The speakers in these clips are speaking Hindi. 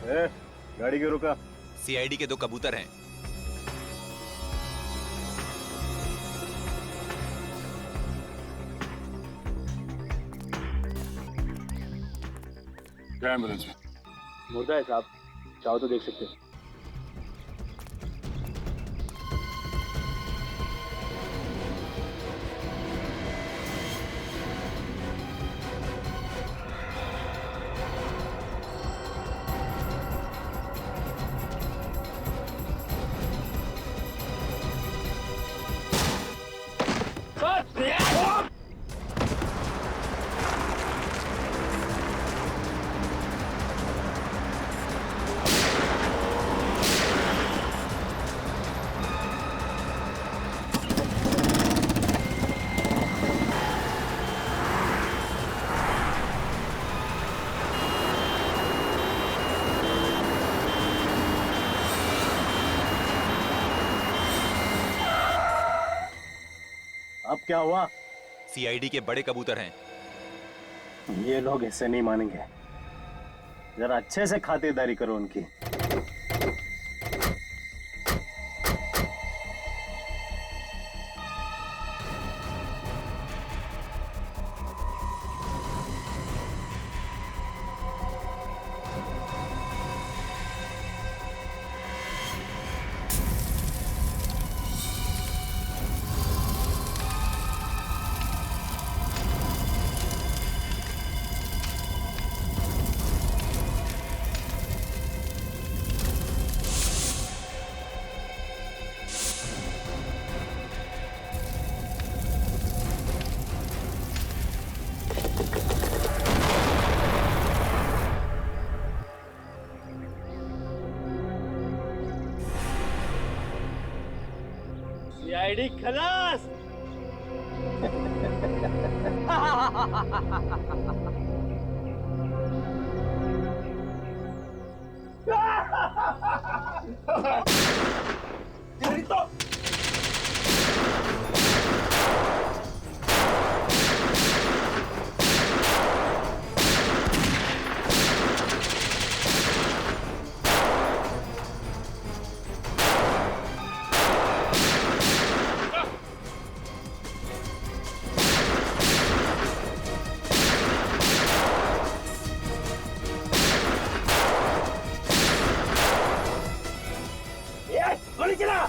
ए, गाड़ी क्यों रुका? सीआईडी के 2 कबूतर हैं। क्या एम्बुलेंस में? मुर्दा है साहब, चाहो तो देख सकते हो। अब क्या हुआ? सीआईडी के बड़े कबूतर हैं। ये लोग ऐसे नहीं मानेंगे। जरा अच्छे से खातिरदारी करो उनकी। सीआईडी खलास। गोली चला।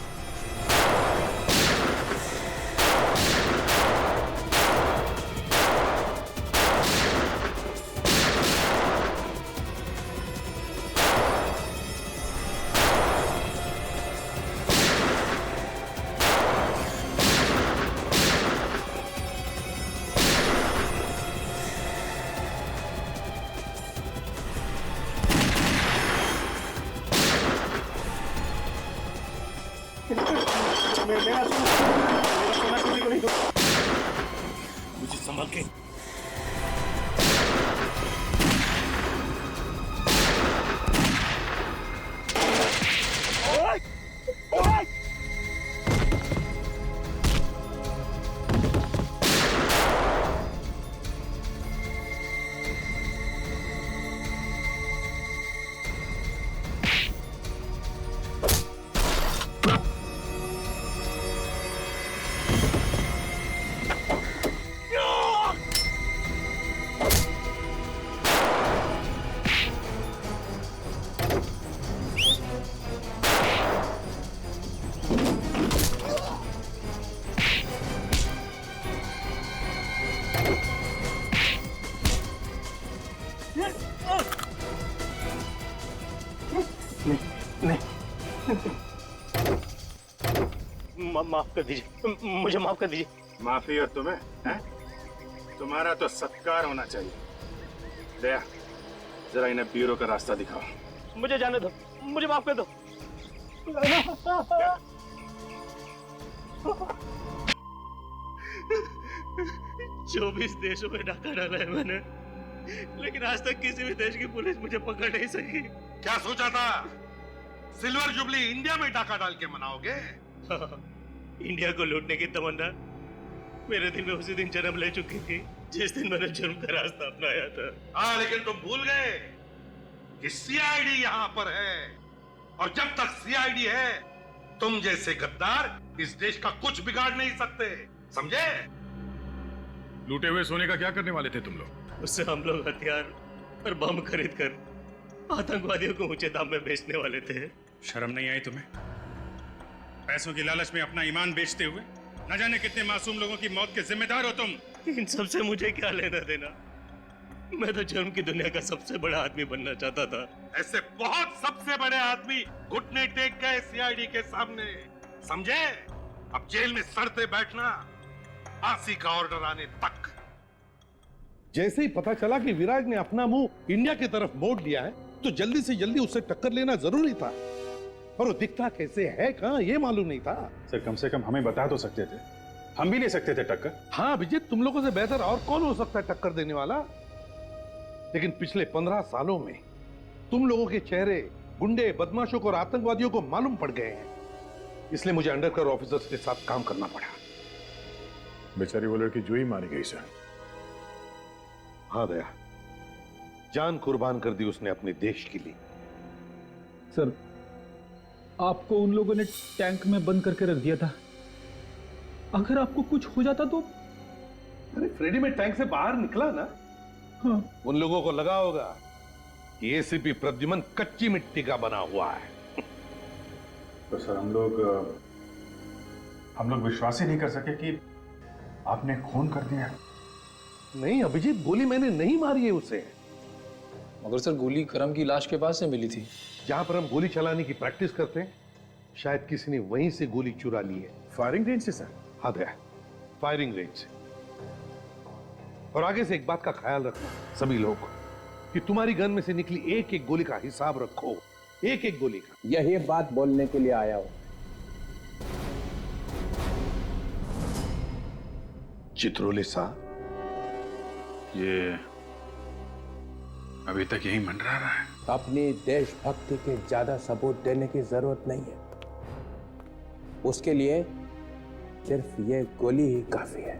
मेरा सोना किसी को नहीं दो। मुझे संभाल के। ओए! ओए! माफ कर दीजिए, मुझे माफ कर दीजिए। माफी है तुम्हें? हैं? तुम्हारा तो सत्कार होना चाहिए। दया, जरा इन्हें ब्यूरो का रास्ता दिखाओ। मुझे जाने दो, मुझे माफ कर दो। 24 देशों में डाका डाला है मैंने, लेकिन आज तक किसी भी देश की पुलिस मुझे पकड़ नहीं सकी। क्या सोचा था? सिल्वर जुबली इंडिया में डाका डाल के मनाओगे? इंडिया को लूटने की तमन्ना मेरे दिल में उसी दिन जन्म ले चुकी थी जिस दिन मैंने जुर्म का रास्ता अपनाया था। हाँ, लेकिन तुम भूल गए कि सीआईडी यहां पर है, और जब तक सीआईडी है तुम जैसे गद्दार इस देश का कुछ बिगाड़ नहीं सकते, समझे? लूटे हुए सोने का क्या करने वाले थे तुम लोग? उससे हम लोग हथियार और बम खरीद कर आतंकवादियों को ऊंचे दाम में बेचने वाले थे। शर्म नहीं आई तुम्हें? पैसों की लालच में अपना ईमान बेचते हुए न जाने कितने मासूम लोगों की मौत के जिम्मेदार हो तुम। इन सब से मुझे क्या लेना देना? मैं तो जुर्म की दुनिया का सबसे बड़ा आदमी बनना चाहता था। ऐसे बहुत सबसे बड़े आदमी घुटने टेक गए सीआईडी के सामने, समझे? अब जेल में सड़ते बैठना, फांसी का ऑर्डर आने तक। जैसे ही पता चला कि विराज ने अपना मुंह इंडिया की तरफ मोड़ लिया है, तो जल्दी से जल्दी उससे टक्कर लेना जरूरी था। और वो दिखता कैसे है कहां, ये मालूम नहीं था। सर कम से कम हमें बता तो सकते थे, हम भी ले सकते थे टक्कर। हाँ अभिजीत, तुम लोगों से बेहतर और कौन हो सकता है टक्कर देने वाला? लेकिन पिछले 15 सालों में तुम लोगों के चेहरे गुंडे, बदमाशों को और आतंकवादियों को मालूम पड़ गए हैं, इसलिए मुझे अंडरकवर ऑफिसर्स के साथ काम करना पड़ा। बेचारी वो लड़की जुई मारी गई सर। हाँ दया, जान कुर्बान कर दी उसने अपने देश के लिए। सर, आपको उन लोगों ने टैंक में बंद करके रख दिया था। अगर आपको कुछ हो जाता तो? अरे फ्रेडी में टैंक से बाहर निकला ना। हाँ। उन लोगों को लगा होगा कि एसीपी प्रद्युमन कच्ची मिट्टी का बना हुआ है। तो सर हम लोग विश्वास ही नहीं कर सके कि आपने खून कर दिया। नहीं अभिजीत, गोली मैंने नहीं मारी है उसे। मगर सर गोली करम की लाश के पास से मिली थी। जहां पर हम गोली चलाने की प्रैक्टिस करते हैं, शायद किसी ने वहीं से गोली चुरा ली है। फायरिंग रेंज से सर? हाँ दया, फायरिंग रेंज से। और आगे से एक बात का ख्याल रखना सभी लोग, कि तुम्हारी गन में से निकली एक एक गोली का हिसाब रखो, एक एक गोली का। यही बात बोलने के लिए आया हूं। चित्रोले साहब, ये अभी तक यही मंडरा रहा है। अपनी देशभक्ति के ज्यादा सबूत देने की जरूरत नहीं है, उसके लिए सिर्फ ये गोली ही काफी है।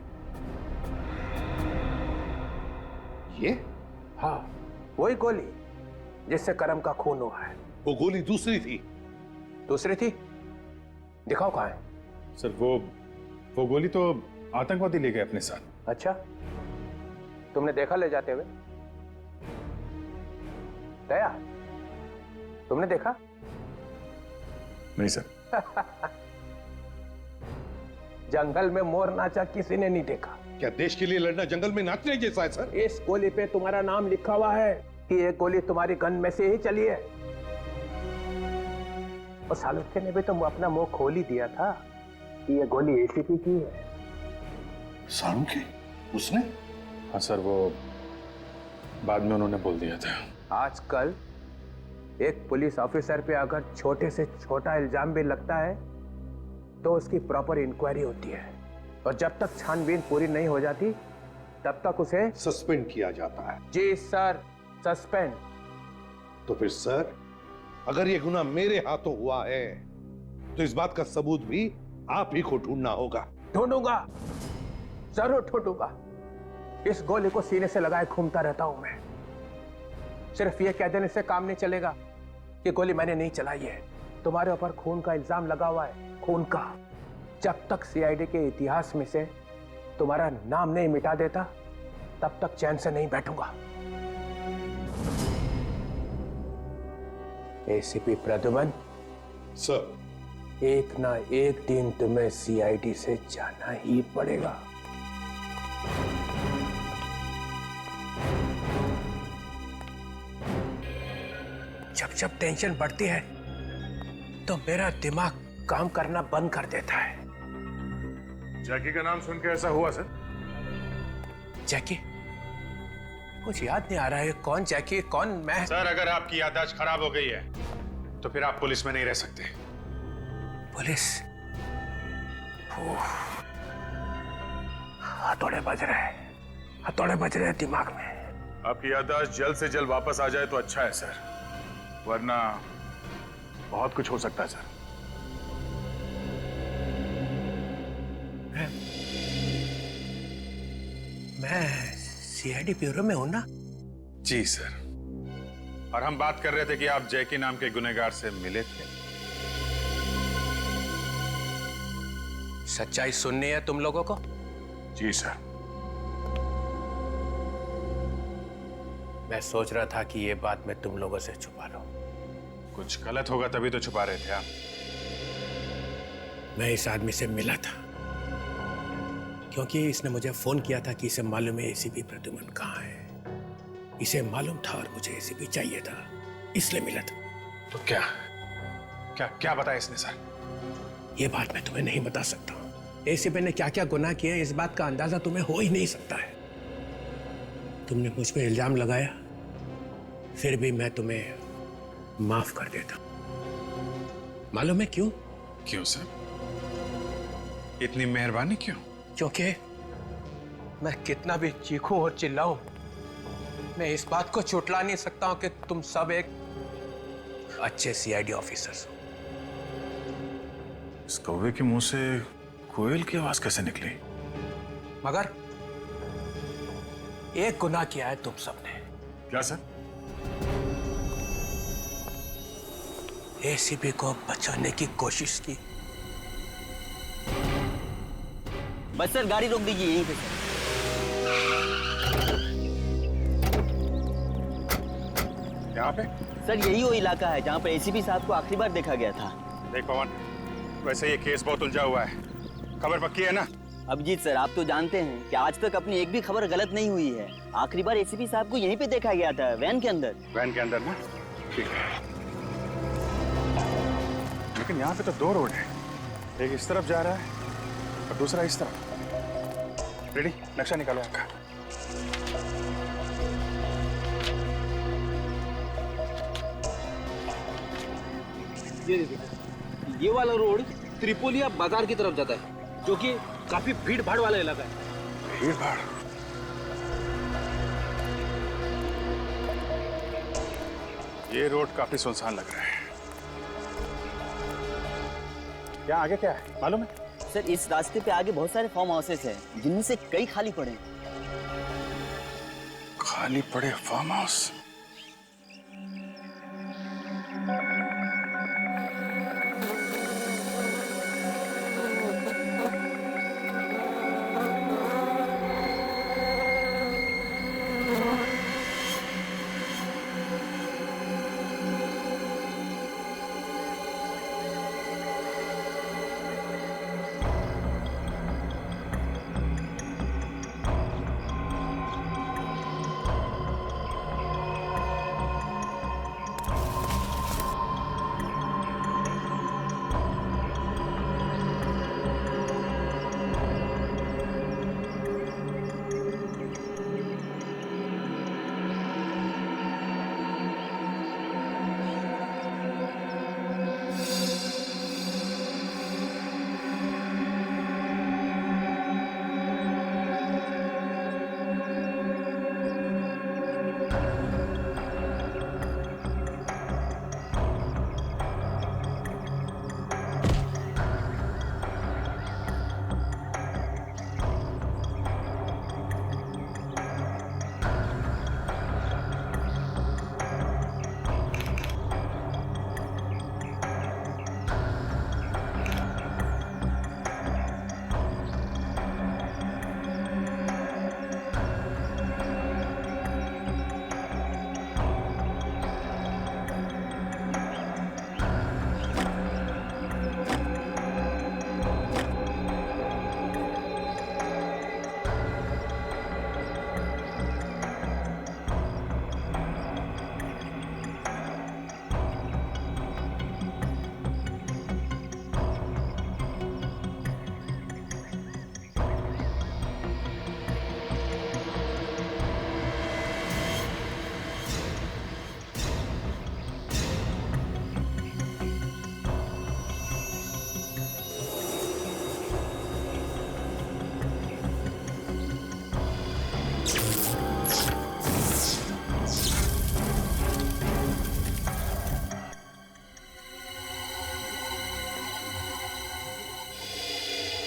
ये? हाँ, वही गोली जिससे करम का खून हुआ है। वो गोली दूसरी थी। दूसरी थी? दिखाओ कहां है। सर वो गोली तो आतंकवादी ले गए अपने साथ। अच्छा, तुमने देखा ले जाते हुए? दया, तुमने देखा? नहीं सर। जंगल में मोर नाचा किसी ने नहीं देखा। क्या देश के लिए लड़ना जंगल में नाचने जैसा है सर? इस गोली पे तुम्हारा नाम लिखा हुआ है कि ये गोली तुम्हारी गन में से ही चली है। और सालुत्य ने भी तो अपना मुंह खोल ही दिया था कि ये गोली एसीपी की है। सालुत्य? उसने? हाँ सर, वो बाद में उन्होंने बोल दिया था। आजकल एक पुलिस ऑफिसर पे अगर छोटे से छोटा इल्जाम भी लगता है तो उसकी प्रॉपर इंक्वायरी होती है, और जब तक छानबीन पूरी नहीं हो जाती तब तक उसे सस्पेंड किया जाता है। जी सर, सस्पेंड। तो फिर सर, अगर ये गुनाह मेरे हाथों हुआ है तो इस बात का सबूत भी आप ही को ढूंढना होगा। ढूंढूंगा, जरूर ढूंढूंगा। इस गोली को सीने से लगाए घूमता रहता हूं मैं। सिर्फ ये कह देने से काम नहीं चलेगा कि गोली मैंने नहीं चलाई है। तुम्हारे ऊपर खून का इल्जाम लगा हुआ है, खून का। जब तक सीआईडी के इतिहास में से तुम्हारा नाम नहीं मिटा देता तब तक चैन से नहीं बैठूंगा। एसीपी प्रद्युमन सर, एक ना एक दिन तुम्हें सीआईडी से जाना ही पड़ेगा। जब जब टेंशन बढ़ती है तो मेरा दिमाग काम करना बंद कर देता है। जैकी का नाम सुन के ऐसा हुआ सर? जैकी? कुछ याद नहीं आ रहा है। कौन जैकी, कौन मैं? सर, अगर आपकी याददाश्त खराब हो गई है तो फिर आप पुलिस में नहीं रह सकते। पुलिस? हथौड़े बज रहे हैं, हथौड़े बज रहे हैं दिमाग में। आपकी याददाश्त जल्द से जल्द वापस आ जाए तो अच्छा है सर, वरना बहुत कुछ हो सकता है सर। मैं सीआईडी ब्यूरो में हूं ना? जी सर। और हम बात कर रहे थे कि आप जैकी नाम के गुनहगार से मिले थे। सच्चाई सुननी है तुम लोगों को? जी सर। मैं सोच रहा था कि ये बात मैं तुम लोगों से छुपा लूं। कुछ गलत होगा तभी तो छुपा रहे थे आप। मैं इस आदमी से मिला था क्योंकि इसने मुझे फोन किया था कि इसे मालूम है एसीपी प्रद्युमन कहाँ है। इसे मालूम था और मुझे एसीपी चाहिए था, इसलिए मिला था। तो क्या क्या क्या बताया इसने सर? ये बात मैं तुम्हें नहीं बता सकता। एसीपी ने क्या क्या गुनाह किए इस बात का अंदाजा तुम्हें हो ही नहीं सकता है। तुमने मुझ पे इल्जाम लगाया, फिर भी मैं तुम्हें माफ कर देता। मालूम है क्यों? क्यों सर? इतनी मेहरबानी क्यों? क्योंकि मैं कितना भी चीखूं और चिल्लाऊं, मैं इस बात को चुटला नहीं सकता हूं कि तुम सब एक अच्छे सीआईडी ऑफिसर्स हो। इस कौवे के मुंह से कोयल की आवाज कैसे निकली? मगर एक गुनाह किया है तुम सबने। क्या सर? एसीपी को बचाने की कोशिश की। बस सर गाड़ी रोक दीजिए यहीं पे सर। यहाँ पे? सर यही वो इलाका है जहाँ पर एसीपी साहब को आखिरी बार देखा गया था। देख पवन, वैसे ये केस बहुत उलझा हुआ है, खबर पक्की है ना? अभिजीत सर आप तो जानते हैं कि आज तक अपनी एक भी खबर गलत नहीं हुई है। आखिरी बार एसीपी साहब को यहीं पे देखा गया था, वैन के अंदर। वैन के अंदर ना? ठीक है, लेकिन यहाँ पे तो दो रोड है, एक इस तरफ जा रहा है और दूसरा इस तरफ। रेडी, नक्शा निकालो आपका। ये देखिए, ये वाला रोड त्रिपोलिया बाजार की तरफ जाता है, जो कि काफी भीड़ भाड़ वाला इलाका है। भीड़ भाड़? ये रोड काफी सुनसान लग रहा है। क्या आगे क्या है मालूम है? सर इस रास्ते पे आगे बहुत सारे फार्म हाउसेस हैं, जिनमें से कई खाली पड़े हैं। खाली पड़े फार्म हाउस?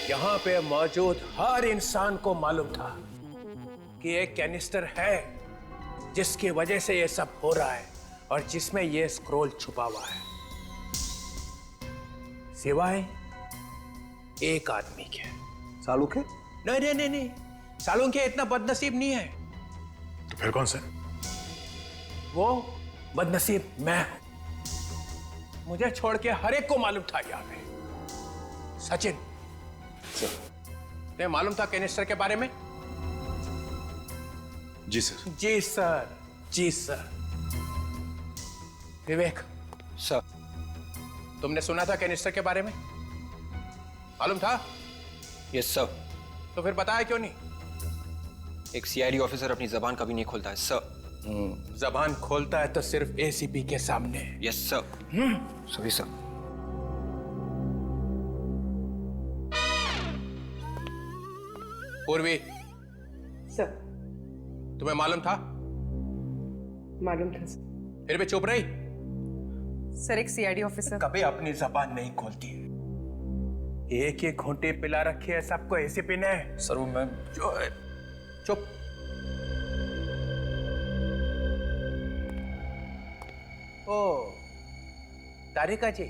यहाँ पे मौजूद हर इंसान को मालूम था कि एक कैनिस्टर है जिसकी वजह से ये सब हो रहा है, और जिसमें ये स्क्रोल छुपा हुआ है, सिवाय एक आदमी के। सालुखे? नहीं नहीं नहीं नहीं, सालुंखे इतना बदनसीब नहीं है। तो फिर कौन सा? वो बदनसीब मैं हूं। मुझे छोड़ के हर एक को मालूम था यहाँ पे। सचिन, तुम्हें मालूम था कैनिस्टर के बारे में? जी सर। जी सर, जी सर। विवेक सर। तुमने सुना था कैनिस्टर के बारे में? मालूम था? Yes sir. तो फिर बताया क्यों नहीं? एक सीआईडी ऑफिसर अपनी जबान कभी नहीं खोलता है सर। जबान खोलता है तो सिर्फ एसीपी के सामने। Yes sir. Sorry sir. पूर्वी, सर। तुम्हें मालूम था? मालूम था सर। फिर भी चुप रही? सर, एक सीआईडी ऑफिसर कभी अपनी जबान नहीं खोलती है। एक ही घूंटे पिला रखी है सबको एसीपी ने। सर वो मैं चुप। ओ तारिका जी,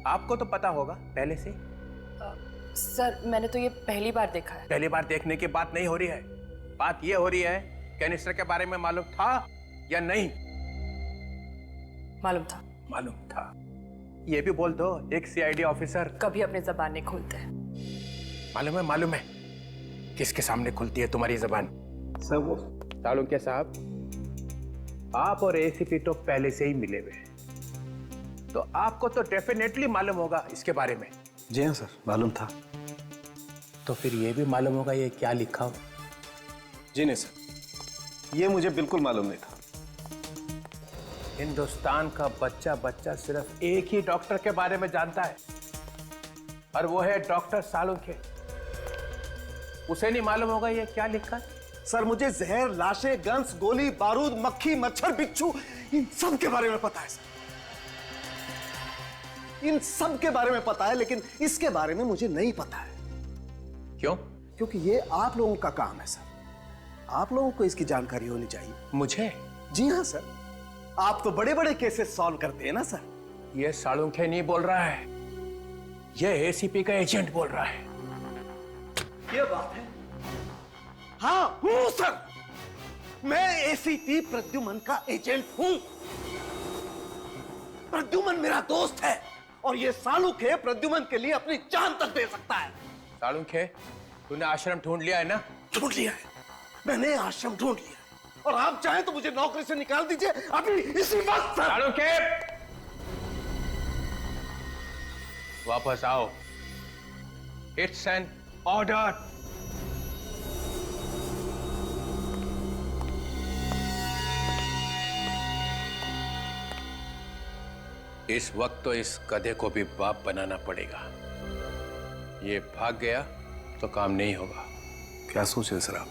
आपको तो पता होगा पहले से। सर, मैंने तो ये पहली बार देखा है। पहली बार देखने की बात नहीं हो रही है, बात ये हो रही है कैनिस्टर के बारे में मालूम था या नहीं? मालूम था। मालूम था। ये भी बोल दो, एक सीआईडी ऑफिसर कभी अपनी जबान नहीं खोलते हैं। मालूम है किसके सामने खुलती है तुम्हारी जबान? सर वो तालुके साहब, आप और एसीपी तो पहले से ही मिले हुए हैं, तो आपको तो डेफिनेटली मालूम होगा इसके बारे में। जी हाँ सर, मालूम था। तो फिर ये भी मालूम होगा ये क्या लिखा हो? जी नहीं सर, ये मुझे बिल्कुल मालूम नहीं था। हिंदुस्तान का बच्चा बच्चा सिर्फ एक ही डॉक्टर के बारे में जानता है, और वो है डॉक्टर सालुंखे। उसे नहीं मालूम होगा ये क्या लिखा है? सर मुझे जहर, लाशें, गन्स, गोली, बारूद, मक्खी, मच्छर, बिच्छू, इन सब के बारे में पता है सर। इन सब के बारे में पता है, लेकिन इसके बारे में मुझे नहीं पता है। क्यों? क्योंकि ये आप लोगों का काम है सर। आप लोगों को इसकी जानकारी होनी चाहिए। मुझे? जी हाँ सर, आप तो बड़े बड़े केसेस सॉल्व करते हैं ना सर। ये सालुंखे नहीं बोल रहा है, ये एसीपी का एजेंट बोल रहा है। ये बात है। हाँ हूं सर, मैं एसीपी प्रद्युमन का एजेंट हूं। प्रद्युमन मेरा दोस्त है, और ये सालुखे प्रद्युमन के लिए अपनी जान तक दे सकता है। सालुंखे, तूने आश्रम ढूंढ लिया है ना? ढूंढ लिया है, मैंने आश्रम ढूंढ लिया है। और आप चाहें तो मुझे नौकरी से निकाल दीजिए अभी, इसी वक्त सर। सालुंखे, वापस आओ। It's an order. इस वक्त तो इस गधे को भी बाप बनाना पड़ेगा। ये भाग गया तो काम नहीं होगा। क्या सोच रहे सर आप?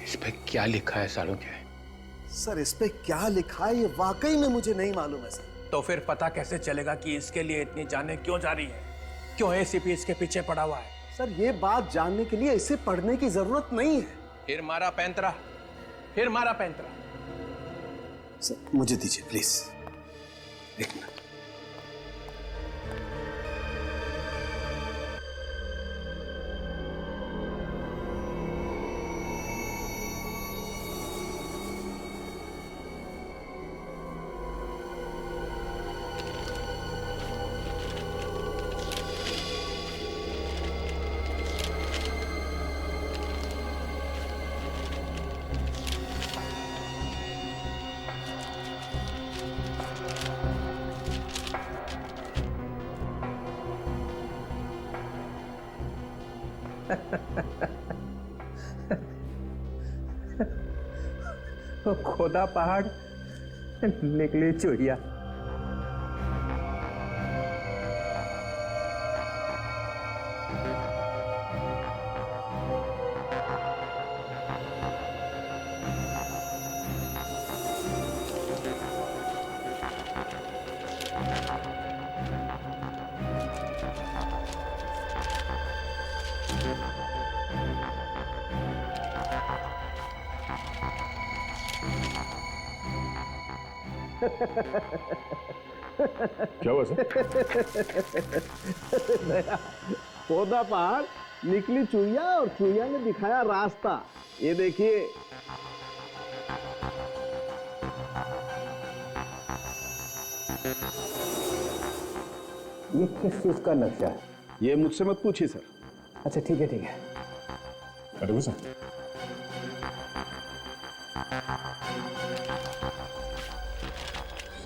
इस पे क्या लिखा है सालुंखे? सर इस पे क्या लिखा है ये वाकई में मुझे नहीं मालूम है सर। तो फिर पता कैसे चलेगा कि इसके लिए इतनी जानें क्यों जा रही है? क्यों एसीपी इसके पीछे पड़ा हुआ है? सर ये बात जानने के लिए इसे पढ़ने की जरूरत नहीं है। फिर मारा पैंतरा, फिर मारा पैंतरा। सर मुझे दीजिए प्लीज, एक मिनट। खोदा पहाड़ निकली चुड़िया। क्या हुआ सर? पौधा पहाड़, निकली चुईया और चुईया ने दिखाया रास्ता। ये देखिए। ये किस चीज का नक्शा है? ये मुझसे मत पूछिए सर। अच्छा ठीक है ठीक है। अरे वो सर,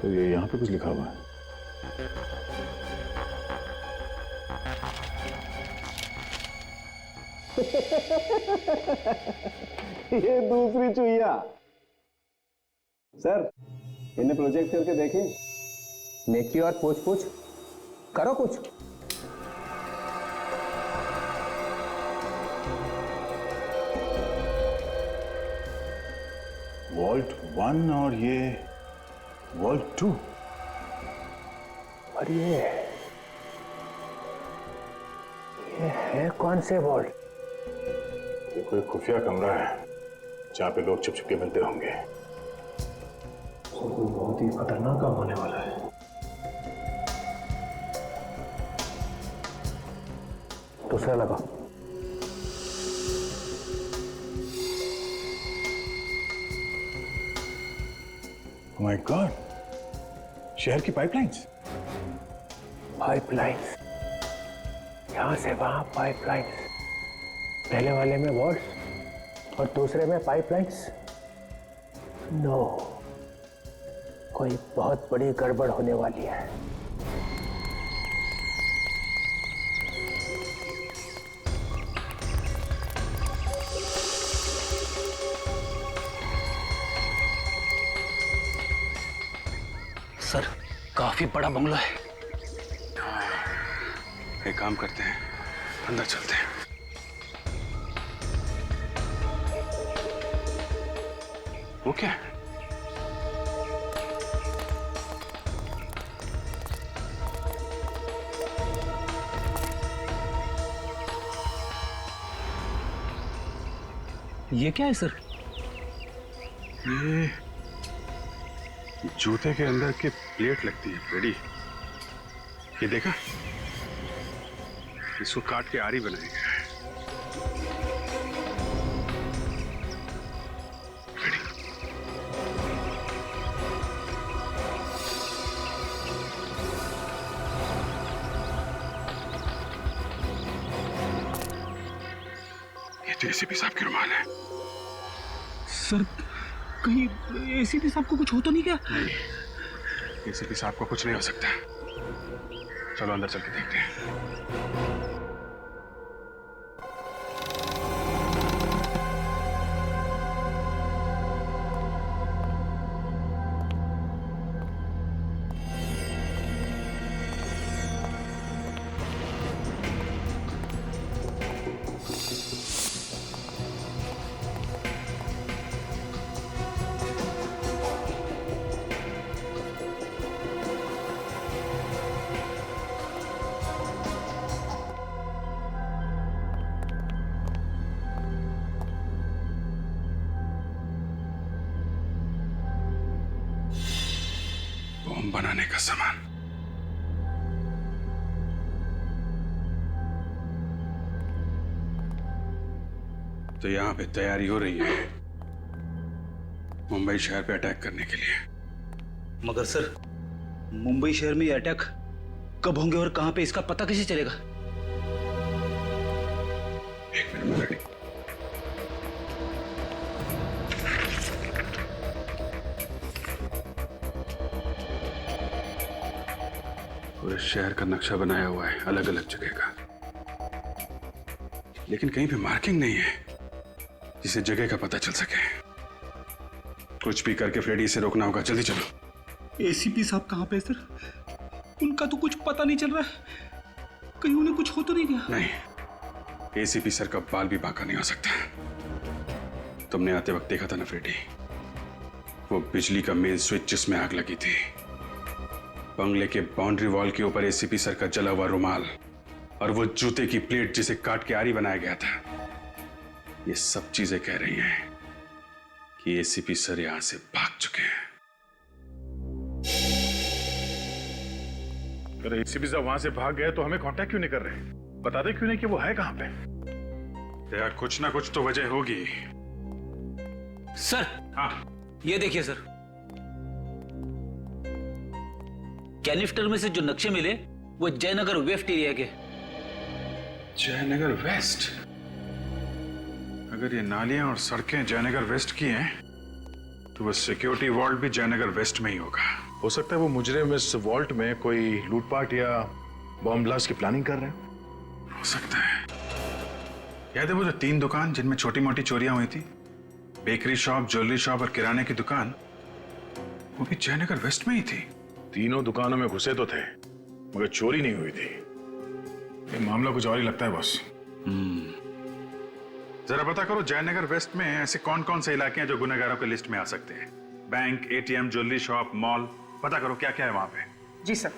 ये यहाँ पे कुछ लिखा हुआ है। ये दूसरी चुईया। सर, इन्हें प्रोजेक्ट करके देखें। नेकी और पूछ पूछ करो कुछ। वॉल्ट 1 और ये वॉल्ट 2। और ये है कौन से वॉल्ट? ये कोई खुफिया कमरा है जहाँ पे लोग छुप छुप के मिलते होंगे। तो बहुत ही खतरनाक काम होने वाला है। दूसरा लगा। माय गॉड, शहर की पाइपलाइंस। पाइपलाइंस, यहां से वहां पाइपलाइंस। पहले वाले में वॉल्स और दूसरे में पाइपलाइंस। नो, कोई बहुत बड़ी गड़बड़ होने वाली है। सर, काफी बड़ा बंगला है। एक काम करते हैं, अंदर चलते हैं। वो क्या है? ये क्या है सर? ये जूते के अंदर की प्लेट लगती है फ्रेडी। ये देखा, इसको काट के आरी बनाया गया है। ये तो एसीपी साहब की रुमाल है। सर, कहीं एसीपी साहब को कुछ हो तो नहीं क्या? नहीं, एसीपी साहब को कुछ नहीं हो सकता। चलो अंदर चल के देखते हैं। बम बनाने का सामान। तो यहां पे तैयारी हो रही है मुंबई शहर पे अटैक करने के लिए। मगर सर, मुंबई शहर में ये अटैक कब होंगे और कहां पे, इसका पता कैसे चलेगा? एक मिनट में रेडी। पूरे शहर का नक्शा बनाया हुआ है, अलग अलग जगह का, लेकिन कहीं पे मार्किंग नहीं है जिसे जगह का पता चल सके। कुछ भी करके फ्रेडी से रोकना होगा। जल्दी चलो। एसीपी साहब कहाँ पे है सर? उनका तो कुछ पता नहीं चल रहा है। कहीं उन्हें कुछ हो तो नहीं गया? नहीं, एसीपी सर का बाल भी बांका नहीं हो सकता। तुमने आते वक्त देखा था ना फ्रेडी, वो बिजली का मेन स्विच जिसमें आग लगी थी, बंगले के बाउंड्री वॉल के ऊपर एसीपी सर का जला हुआ रुमाल और वो जूते की प्लेट जिसे काट के आरी बनाया गया था, ये सब चीजें कह रही हैं कि एसीपी सर यहां से भाग चुके हैं। अगर एसीपी साहब वहां से भाग गए तो हमें कांटेक्ट क्यों नहीं कर रहे? बताते क्यों नहीं कि वो है कहां पे? दया, कुछ ना कुछ तो वजह होगी। सर, हाँ, ये देखिए सर, कैनिस्टर में से जो नक्शे मिले वो जयनगर वेस्ट एरिया के। जयनगर वेस्ट? अगर ये नालियां और सड़कें जयनगर वेस्ट की हैं, तो वो सिक्योरिटी वॉल्ट भी जयनगर वेस्ट में ही होगा। हो सकता है वो मुजरिम इस वॉल्ट में कोई लूटपाट या बॉम्ब ब्लास्ट की प्लानिंग कर रहे हैं। हो सकता है। याद है वो जो 3 दुकान जिनमें छोटी मोटी चोरियां हुई थी? बेकरी शॉप, ज्वेलरी शॉप और किराने की दुकान, वो भी जयनगर वेस्ट में ही थी। तीनों दुकानों में घुसे तो थे, मगर चोरी नहीं हुई थी। ये मामला कुछ और ही लगता है बॉस। जरा पता करो जयनगर वेस्ट में ऐसे कौन कौन से इलाके हैं जो गुनहगारों की लिस्ट में आ सकते हैं। Bank, ATM, jewellery shop, mall, पता करो क्या क्या है वहां पे। जी सर।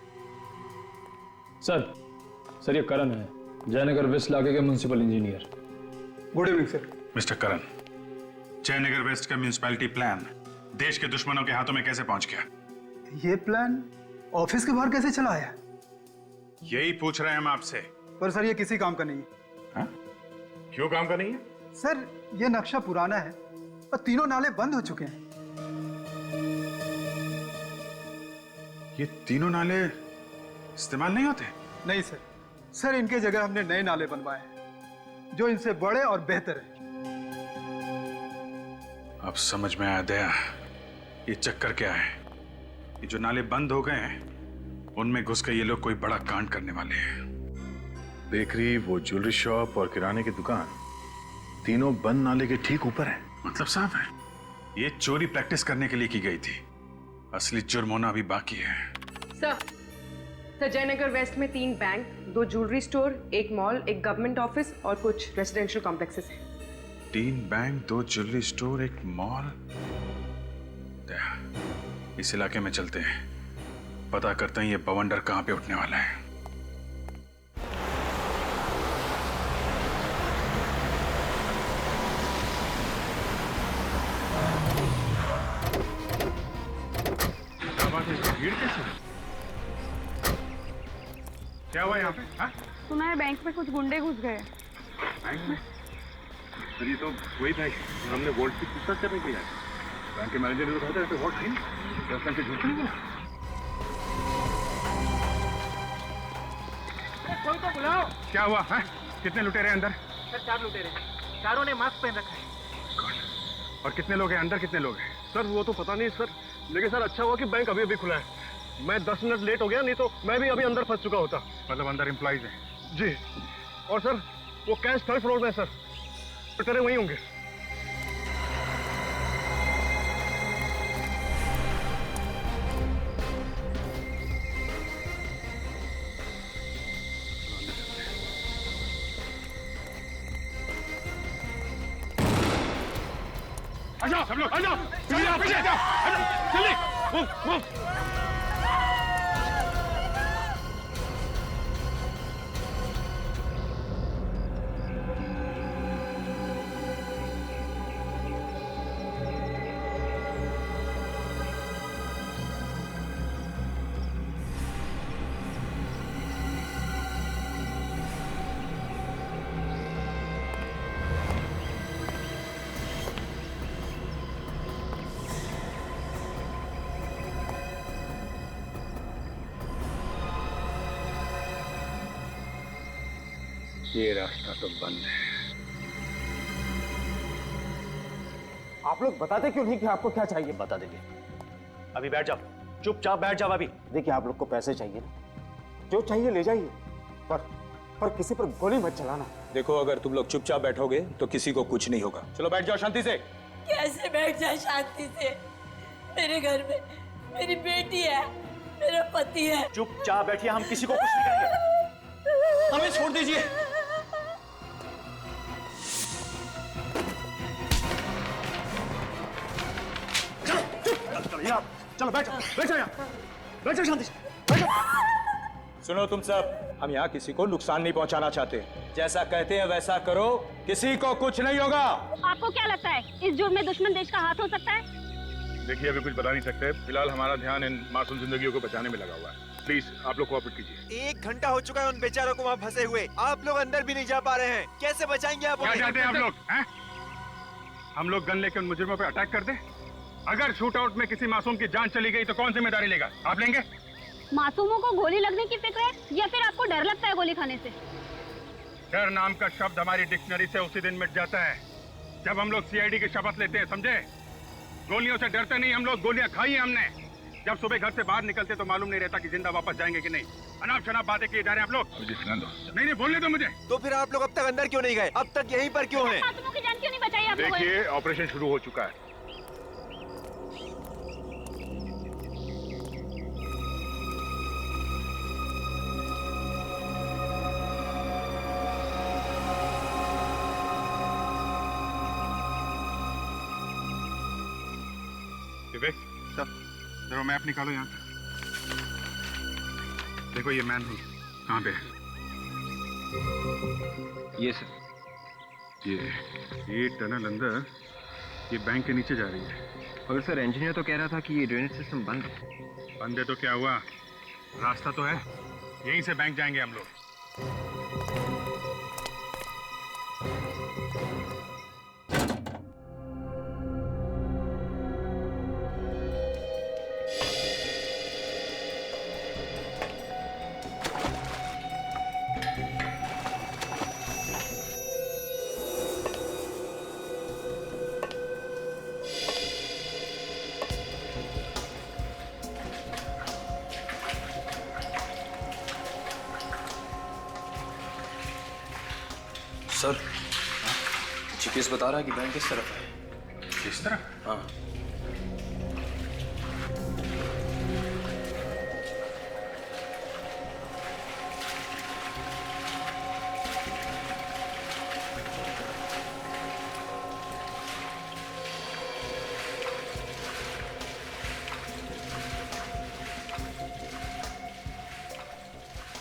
सर ये करण है, जयनगर वेस्ट इलाके के municipal engineer. Good evening sir. Mister Karan, Jayanagar west का म्युनिसिपैलिटी प्लान देश के दुश्मनों के हाथों में कैसे पहुंच गया? ये प्लान ऑफिस के बाहर कैसे चला आया? यही पूछ रहे हैं हम आपसे। पर सर ये किसी काम का नहीं है। हाँ? क्यों काम का नहीं है? सर ये नक्शा पुराना है और तीनों नाले बंद हो चुके हैं। ये तीनों नाले इस्तेमाल नहीं होते? नहीं सर, सर इनके जगह हमने नए नाले बनवाए हैं जो इनसे बड़े और बेहतर हैं। अब समझ में आया दया, ये चक्कर क्या है। ये जो नाले बंद हो गए हैं, उनमें घुस के ये लोग कोई बड़ा कांड करने वाले हैं। बेकरी, वो ज्वेलरी शॉप और किराने की दुकान, तीनों बंद नाले के ठीक ऊपर है। मतलब साफ है, ये चोरी प्रैक्टिस करने के लिए की गई थी। असली जुर्म होना अभी बाकी है। सर जयनगर वेस्ट में 3 bank, 2 jewellery store, 1 mall, 1 government office और कुछ रेजिडेंशियल कॉम्प्लेक्सेस हैं। 3 बैंक, 2 ज्वेलरी स्टोर, 1 मॉल। इस इलाके में चलते हैं, पता करते हैं ये बवंडर कहां पे उठने वाला है। भीड़ कैसे? क्या हुआ यहाँ पे? हाँ? सुना है बैंक में कुछ गुंडे घुस गए। बैंक में? तो ये तो वही बैंक हमने वोल्ट की पूछताछ करने के लिए आए। बैंक के मैनेजर ने तो कहा था वोट नहीं, 10 घंटे झूठ नहीं बोला। कोई तो बुलाओ। क्या हुआ है? कितने लुटेरे अंदर? सर 4 लुटेरे, चारों ने मास्क पहन रखा है। और कितने लोग हैं अंदर? कितने लोग हैं? सर वो तो पता नहीं सर, लेकिन सर अच्छा हुआ कि बैंक अभी अभी खुला है। मैं 10 मिनट लेट हो गया, नहीं तो मैं भी अभी अंदर फंस चुका होता। मतलब अंदर एम्प्लॉइज हैं? जी। और सर वो कैश 3rd फ्लोर में है सर, लुटेरे वहीं होंगे। आ जाओ सब लोग, आ जाओ, पीछे आ जाओ, जल्दी, मूव। ये रास्ता तो बंद है। आप लोग बताते क्यों नहीं कि आपको क्या चाहिए? बता देंगे। अभी बैठ जाओ, चुपचाप बैठ जाओ अभी। देखिए आप लोग को पैसे चाहिए ना, जो चाहिए ले जाइए, पर किसी पर गोली मत चलाना। देखो अगर तुम लोग चुपचाप बैठोगे तो किसी को कुछ नहीं होगा। चलो बैठ जाओ शांति से। कैसे बैठ जाए शांति से? मेरे घर में मेरी बेटी है, मेरा पति है। चुपचाप बैठिए, हम किसी को कुछ नहीं करेंगे। हमें छोड़ दीजिए। चलो बैठ जाओ शांति से, बैठ जाओ। सुनो तुम सब, हम यहाँ किसी को नुकसान नहीं पहुँचाना चाहते। जैसा कहते हैं वैसा करो, किसी को कुछ नहीं होगा। आपको क्या लगता है इस जुर्म में दुश्मन देश का हाथ हो सकता है? देखिए अभी कुछ बता नहीं सकते, फिलहाल हमारा ध्यान इन मासूम जिंदगियों को बचाने में लगा हुआ है। प्लीज आप लोग कोऑपरेट कीजिए। 1 घंटा हो चुका है उन बेचारों को वहाँ फंसे हुए, आप लोग अंदर भी नहीं जा पा रहे हैं, कैसे बचाएंगे आप? क्या चाहते हैं आप लोग हैं? हम लोग गन लेकर उन मुजरिमों पे अटैक कर दें? अगर शूट आउट में किसी मासूम की जान चली गई तो कौन जिम्मेदारी लेगा? आप लेंगे? मासूमों को गोली लगने की फिक्र है या फिर आपको डर लगता है गोली खाने से? डर नाम का शब्द हमारी डिक्शनरी से उसी दिन मिट जाता है जब हम लोग सीआईडी की शपथ लेते हैं, समझे? गोलियों से डरते नहीं हम लोग, गोलियां खाई हैं हमने। जब सुबह घर से बाहर निकलते तो मालूम नहीं रहता कि जिंदा वापस जाएंगे कि नहीं। अनाप शनाप बातें किए जा रहे हैं आप लोग। मुझे सुना दो। नहीं बोलने दो मुझे। तो फिर आप लोग अब तक अंदर क्यों नहीं गए? अब तक यहीं पर क्यों हैं? मासूमों की जान क्यों नहीं बचाई आप लोगों ने? देखिए ऑपरेशन शुरू हो चुका है। विवेक, जरा मैप निकालो यहाँ से। देखो ये मैन नहीं कहाँ पे है? ये सर, ये टनल अंदर, ये बैंक के नीचे जा रही है। मगर सर इंजीनियर तो कह रहा था कि ये ड्रेनेज सिस्टम बंद है। बंद है तो क्या हुआ, रास्ता तो है, यहीं से बैंक जाएंगे हम लोग। सर, जीपीएस बता रहा है कि बैंक किस तरफ है। किस तरफ? हाँ।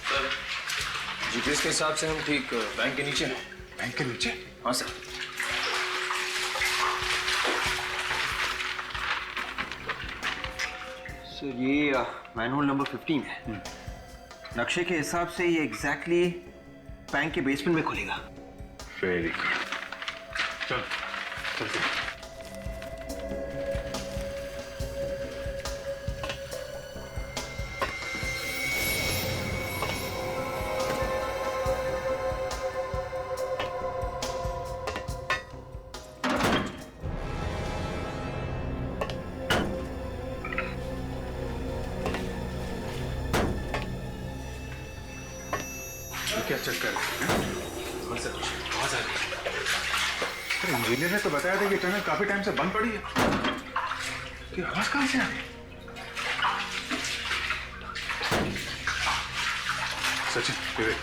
सर, जीपीएस के हिसाब से हम ठीक बैंक के नीचे हैं। बैंक के नीचे? हाँ सर। सर ये मैनहोल नंबर 15 है। नक्शे के हिसाब से ये एग्जैक्टली बैंक के बेसमेंट में खुलेगा। वेरी गुड, चल चलते हैं। क्या चक्कर है? इंजीनियर ने तो बताया था कि टनल काफी टाइम से बंद पड़ी है। ये आवाज कहां से आ रही? सचिन, विवेक,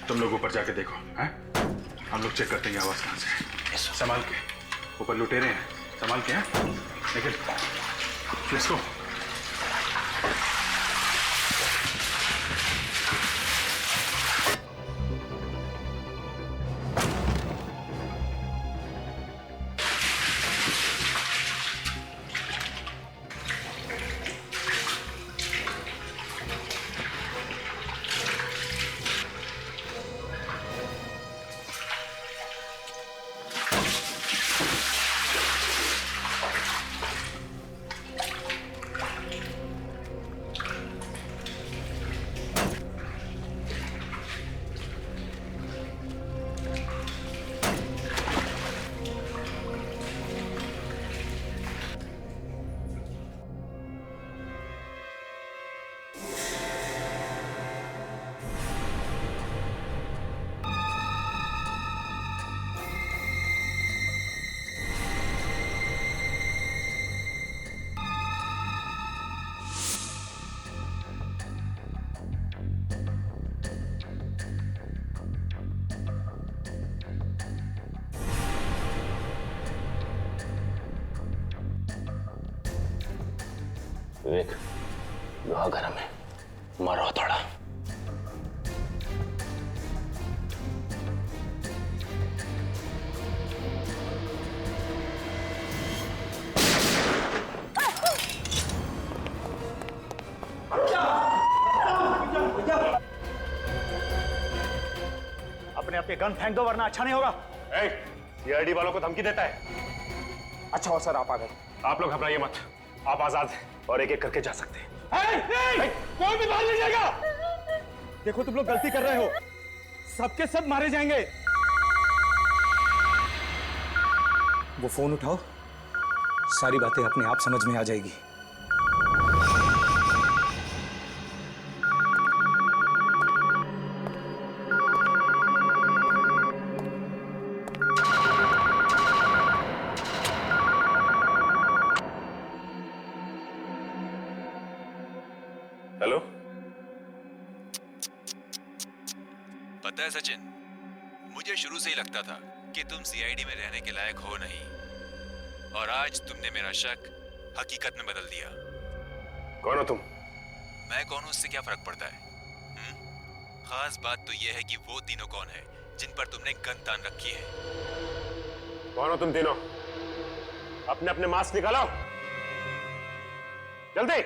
तुम लोग ऊपर जाके देखो, हैं? हम लोग चेक करते हैं आवाज कहां से है। संभाल के, ऊपर लुटेरे हैं, संभाल के, हैं? लेकिन लेट्स गो। विवेक, लोहा गरम है, मारो थोड़ा। में अपने गन फेंक दो वरना अच्छा नहीं होगा। सीआईडी वालों को धमकी देता है। अच्छा हो सर आप आ गए। आप लोग घबराइए मत, आप आजाद हैं और एक एक करके जा सकते हैं। कोई भी बाहर नहीं जाएगा। देखो तुम लोग गलती कर रहे हो, सबके सब मारे जाएंगे। वो फोन उठाओ, सारी बातें अपने आप समझ में आ जाएगी। हेलो, पता है सचिन, मुझे शुरू से ही लगता था कि तुम सीआईडी में रहने के लायक हो नहीं, और आज तुमने मेरा शक हकीकत में बदल दिया। कौन हो तुम? मैं कौन हूं उससे क्या फर्क पड़ता है? खास बात तो यह है कि वो तीनों कौन है जिन पर तुमने गन तान रखी है। कौन हो तुम तीनों? अपने अपने मास्क निकालो जल्दी।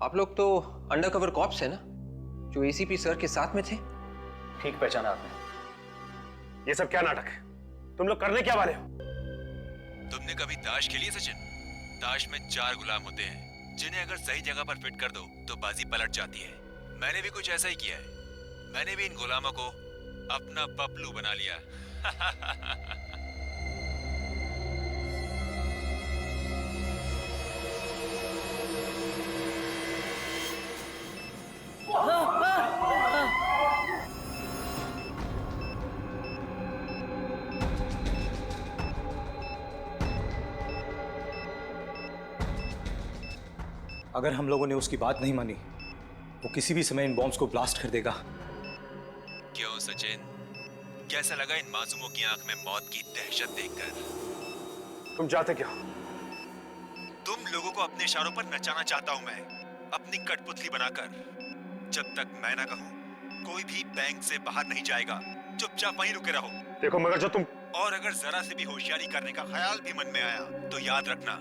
आप लोग तो अंडरकवर कॉप्स है ना, जो एसीपी सर के साथ में थे? ठीक पहचाना आपने। ये सब क्या नाटक है? तुम लोग करने क्या वाले हो? तुमने कभी ताश खेली है सचिन? ताश में 4 गुलाम होते हैं जिन्हें अगर सही जगह पर फिट कर दो तो बाजी पलट जाती है। मैंने भी कुछ ऐसा ही किया है। मैंने भी इन गुलामों को अपना पपलू बना लिया। अगर हम लोगों ने उसकी बात नहीं मानी, वो किसी भी समय इन बॉम्ब्स को ब्लास्ट कर देगा। क्यों सचिन, कैसा लगा इन मासूमों की आंख में मौत की दहशत देखकर? तुम चाहते क्या? तुम लोगों को अपने इशारों पर नचाना चाहता हूं मैं, अपनी कठपुतली बनाकर। जब तक मैं ना कहूं, कोई भी बैंक से बाहर नहीं जाएगा। चुपचाप वहीं रुके रहो। देखो मगर जो तुम, और अगर जरा से भी होशियारी करने का ख्याल भी मन में आया तो याद रखना,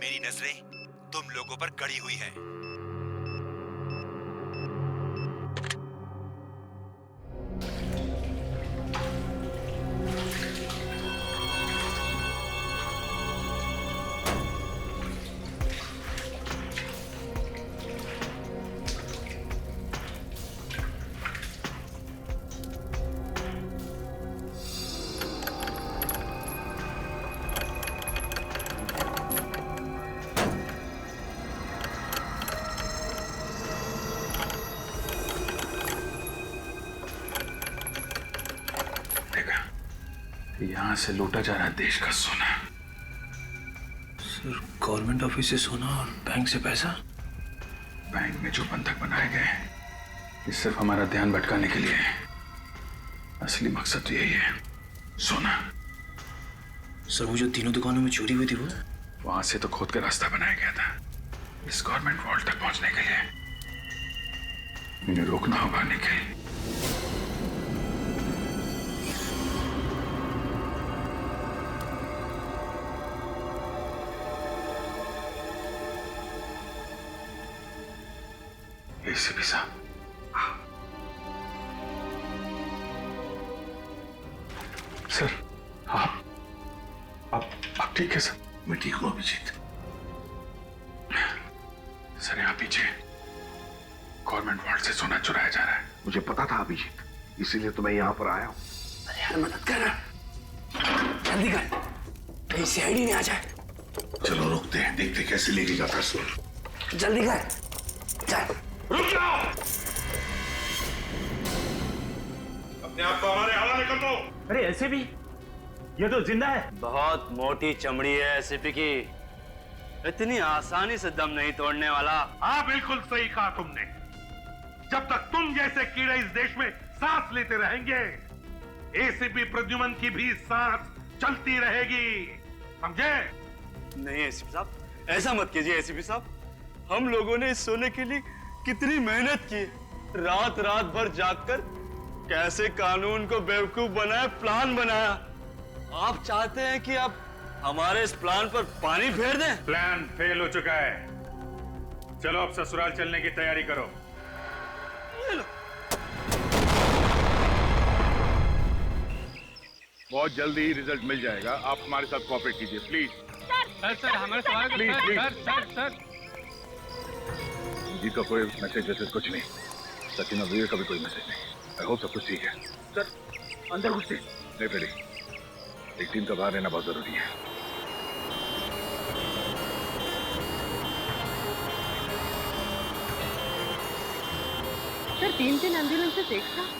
मेरी नजरें तुम लोगों पर गड़ी हुई हैं। यहां से लूटा जा रहा है देश का सोना। सर, गवर्नमेंट ऑफिस से सोना और बैंक से पैसा? बैंक में जो बंधक बनाए गए हैं, ये सिर्फ हमारा ध्यान भटकाने के लिए है। असली मकसद तो यही है, सोना। सर, वो जो तीनों दुकानों में चोरी हुई थी, वो वहां से तो खोद के रास्ता बनाया गया था इस गवर्नमेंट वॉल्ट तक पहुंचने के लिए। इन्हें रोकना होगा निखिल। एसीपी साहब, सर, आप ठीक है सर? मैं ठीक हूं अभिजीत। सर यहाँ पीछे गवर्नमेंट वॉल्ट से सोना चुराया जा रहा है। मुझे पता था अभिजीत, इसीलिए तो मैं यहाँ पर आया हूँ। अरे यार मदद कर, जल्दी कर, कहीं सीआईडी नहीं आ जाए। चलो रुकते हैं, देखते कैसे लेके जाता है सोना। जल्दी कर, चल। रुक जाओ! अपने आप को हमारे हवाले कर दो। अरे ऐसे भी ये तो जिंदा है। बहुत मोटी चमड़ी है एसीपी की, इतनी आसानी से दम नहीं तोड़ने वाला। हाँ बिल्कुल सही कहा तुमने। जब तक तुम जैसे कीड़े इस देश में सांस लेते रहेंगे, एसीपी प्रद्युमन की भी सांस चलती रहेगी, समझे? नहीं एसीपी साहब, ऐसा मत कीजिए एसीपी साहब। हम लोगों ने इस सोने के लिए कितनी मेहनत की, रात रात भर जागकर कैसे कानून को बेवकूफ बनाया, प्लान बनाया। आप चाहते हैं कि आप हमारे इस प्लान पर पानी फेर दें? प्लान फेल हो चुका है। चलो अब ससुराल चलने की तैयारी करो। बहुत जल्दी ही रिजल्ट मिल जाएगा। आप हमारे साथ कोऑपरेट कीजिए प्लीज। सर हमारे सवाल प्लीज प्लीज। सर जी का कोई मैसेज वैसेज कुछ नहीं। सचिन और वीर का भी कोई मैसेज नहीं। आई होप सब कुछ ठीक है। सर अंदर घुसते। नहीं फ्रेडी, एक टीम का बाहर रहना बहुत जरूरी है। सर 3 एम्बुलेंसेस एक साथ।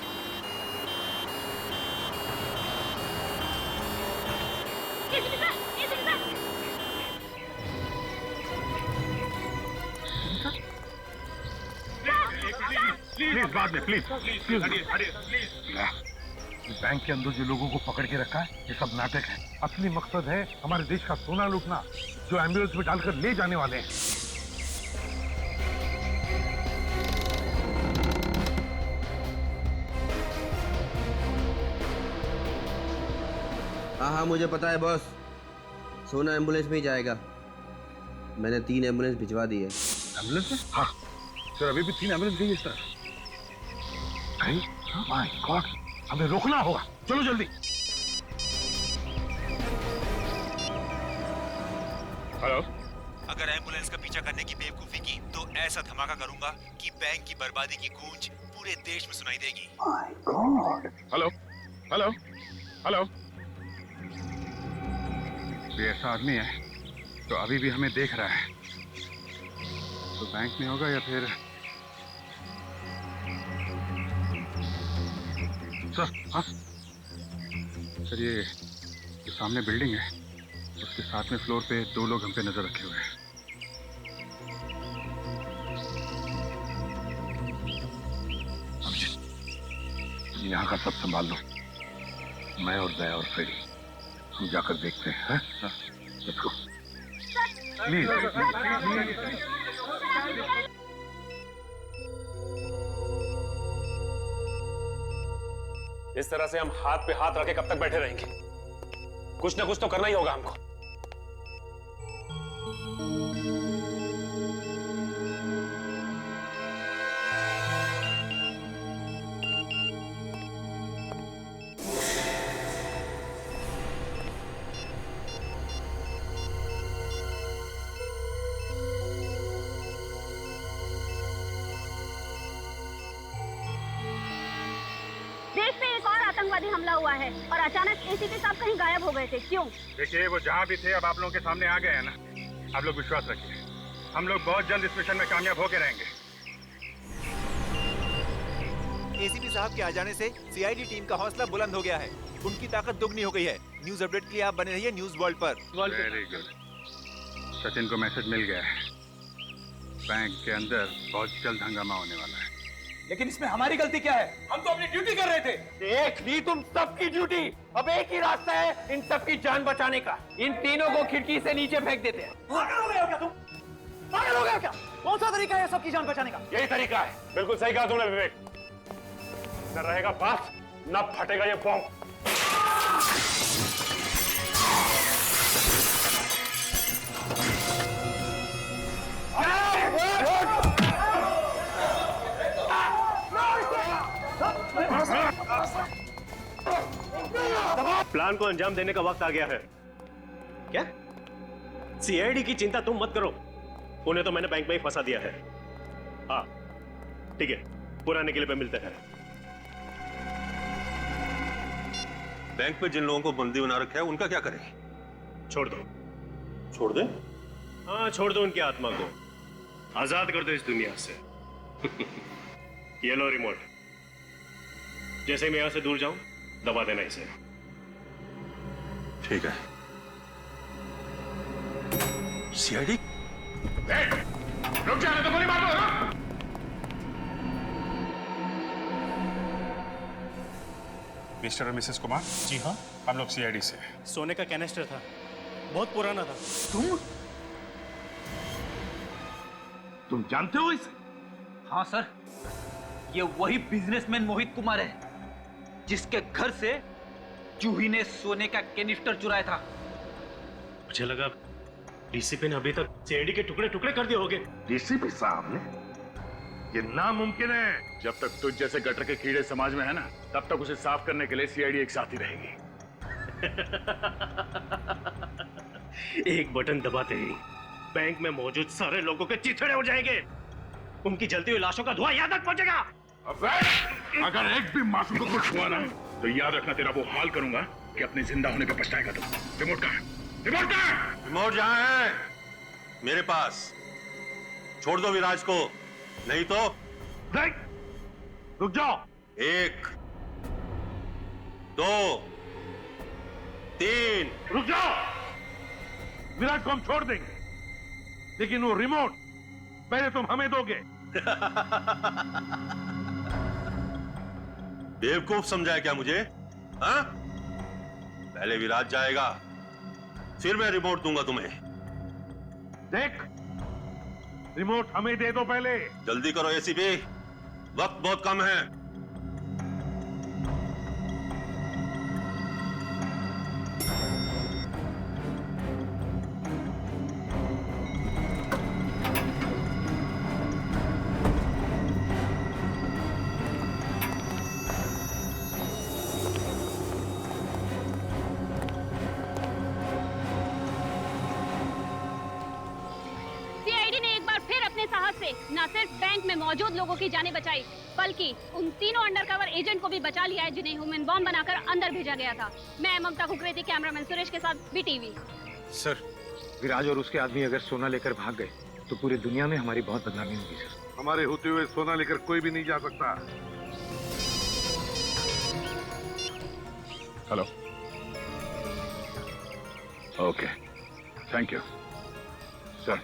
प्लीज बाद में प्लीज प्लीज बैंक के अंदर जो लोगों को पकड़ के रखा है ये सब नाटक है। असली मकसद है हमारे देश का सोना लूटना, जो एम्बुलेंस में डालकर ले जाने वाले हैं। हाँ मुझे पता है बॉस, सोना एम्बुलेंस में ही जाएगा। मैंने 3 एम्बुलेंस भिजवा दी है। एम्बुलेंस में? हाँ सर, अभी भी 3 एम्बुलेंस गई इस तरफ। माय गॉड, हमें रोकना होगा। चलो जल्दी। हेलो। अगर एम्बुलेंस का पीछा करने की बेवकूफी की तो ऐसा धमाका करूंगा कि बैंक की बर्बादी की गूंज पूरे देश में सुनाई देगी। My God. Hello hello hello. ये ऐसा आदमी है तो अभी भी हमें देख रहा है, तो बैंक में होगा या फिर सर। हाँ सर, ये सामने बिल्डिंग है, उसके साथ में फ्लोर पे 2 लोग हम पे नजर रखे हुए हैं। अभिजीत, यहाँ का सब संभाल लो। मैं और दया और फ्रेडी हम जाकर देखते हैं। Let's go please. इस तरह से हम हाथ पे हाथ रखे कब तक बैठे रहेंगे? कुछ ना कुछ तो करना ही होगा हमको। आतंकवादी हमला हुआ है और अचानक एसीपी साहब कहीं गायब हो गए थे। क्यों? देखिए, वो जहाँ भी थे अब आप लोगों के सामने आ गए हैं ना। आप लोग विश्वास रखिए, हम लोग बहुत जल्द इस मिशन में कामयाब होके रहेंगे। एसीपी साहब के आ जाने से सीआईडी टीम का हौसला बुलंद हो गया है। उनकी ताकत दुगनी हो गई है। न्यूज अपडेट के लिए आप बने रहिए न्यूज वर्ल्ड पर। Very good. सचिन को मैसेज मिल गया है, बैंक के अंदर बहुत जल्द हंगामा होने वाला है। लेकिन इसमें हमारी गलती क्या है? हम तो अपनी ड्यूटी कर रहे थे। देख ली तुम सबकी ड्यूटी। अब एक ही रास्ता है इन सबकी जान बचाने का। इन तीनों को खिड़की से नीचे फेंक देते हैं। पागल हो गए हो क्या तुम? पागल हो गए हो क्या? कौन सा तरीका है सबकी जान बचाने का? यही तरीका है। बिल्कुल सही कहा तुमने विवेक। न रहेगा बात, न फटेगा ये बॉम्ब। प्लान को अंजाम देने का वक्त आ गया है। क्या? सीआईडी की चिंता तुम मत करो, उन्हें तो मैंने बैंक में ही फंसा दिया है। हाँ ठीक है, पुराने किले पे मिलते हैं। बैंक पे जिन लोगों को बंदी बना रखा है उनका क्या करें? छोड़ दो। छोड़ दे? हाँ छोड़ दो, उनकी आत्मा को आजाद कर दो इस दुनिया से। ये लो रिमोट, जैसे ही मैं यहां से दूर जाऊं दबा देना इसे। ठीक है। सीआईडी? रुक जाने तो गोली मार दो। मिस्टर और मिसेस कुमार? जी हाँ, हम लोग सीआईडी से। सोने का कैनिस्टर था, बहुत पुराना था। तुम जानते हो इसे? हाँ सर, ये वही बिजनेसमैन मोहित कुमार है जिसके घर से जूही ने सोने का कैनिस्टर चुराया था। मुझे लगा डीसीपी ने अभी तक सीआईडी के टुकड़े टुकड़े कर दिए होंगे। डीसीपी साहब ने? ये नामुमकिन है। जब तक तुझ जैसे गटर के कीड़े समाज में है ना, तब तक उसे साफ करने के लिए सीआईडी एक साथ ही रहेगी। एक बटन दबाते ही बैंक में मौजूद सारे लोगों के चिथड़े हो जाएंगे। उनकी जलती हुई लाशों का धुआं यहाँ तक पहुंचेगा। अगर एक भी मासूम को कुछ हुआ ना, तो याद रखना तेरा वो हाल करूंगा कि अपने जिंदा होने पे पछताएगा तुम। रिमोट कहाँ है? रिमोट कहाँ है? रिमोट जहां है मेरे पास। छोड़ दो विराज को, नहीं तो नहीं। रुक जाओ। 1 2 3 रुक जाओ। विराट को हम छोड़ देंगे, लेकिन वो रिमोट पहले तुम हमें दोगे। बेवकूफ समझा है क्या मुझे? हाँ? पहले विराज जाएगा, फिर मैं रिमोट दूंगा तुम्हें। देख, रिमोट हमें दे दो पहले। जल्दी करो एसीपी, वक्त बहुत कम है। न सिर्फ बैंक में मौजूद लोगों की जानें बचाई, बल्कि उन तीनों अंडरकवर एजेंट को भी बचा लिया है जिन्हें ह्यूमन बॉम्ब बनाकर अंदर भेजा गया था। मैं ममता कुकरेती, कैमरामैन सुरेश के साथ बीटीवी। सर, विराज और उसके आदमी अगर सोना लेकर भाग गए तो पूरी दुनिया में हमारी बहुत बदनामी होगी सर। हमारे होते हुए सोना लेकर कोई भी नहीं जा सकता। Hello. Okay, thank you sir.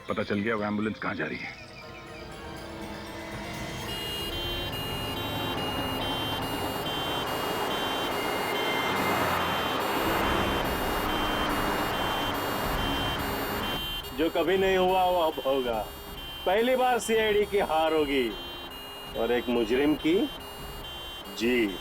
पता चल गया वो एम्बुलेंस कहां जा रही है। जो कभी नहीं हुआ वो अब होगा। पहली बार सीआईडी की हार होगी और एक मुजरिम की जीत।